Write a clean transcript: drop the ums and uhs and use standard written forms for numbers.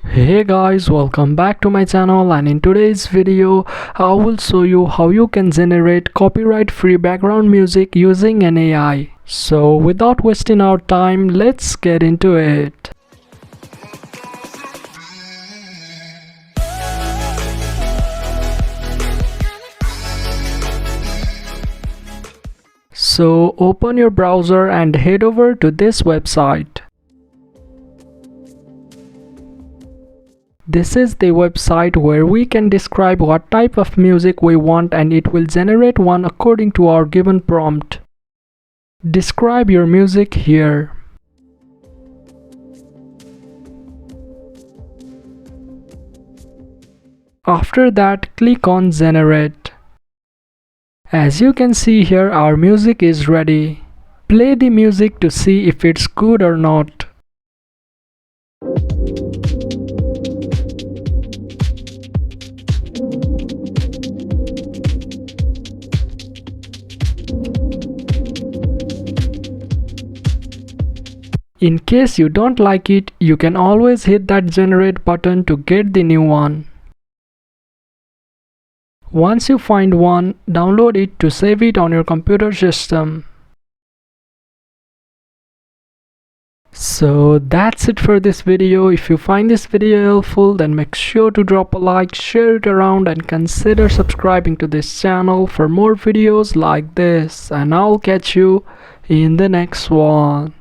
Hey guys, welcome back to my channel, and in today's video I will show you how you can generate copyright free background music using an AI. So without wasting our time, let's get into it. So open your browser and head over to this website. This is the website where we can describe what type of music we want and it will generate one according to our given prompt. Describe your music here. After that, click on Generate. As you can see here, our music is ready. Play the music to see if it's good or not. In case you don't like it, you can always hit that generate button to get the new one. Once you find one, download it to save it on your computer system. So that's it for this video. If you find this video helpful, then make sure to drop a like, share it around, and consider subscribing to this channel for more videos like this. And I'll catch you in the next one.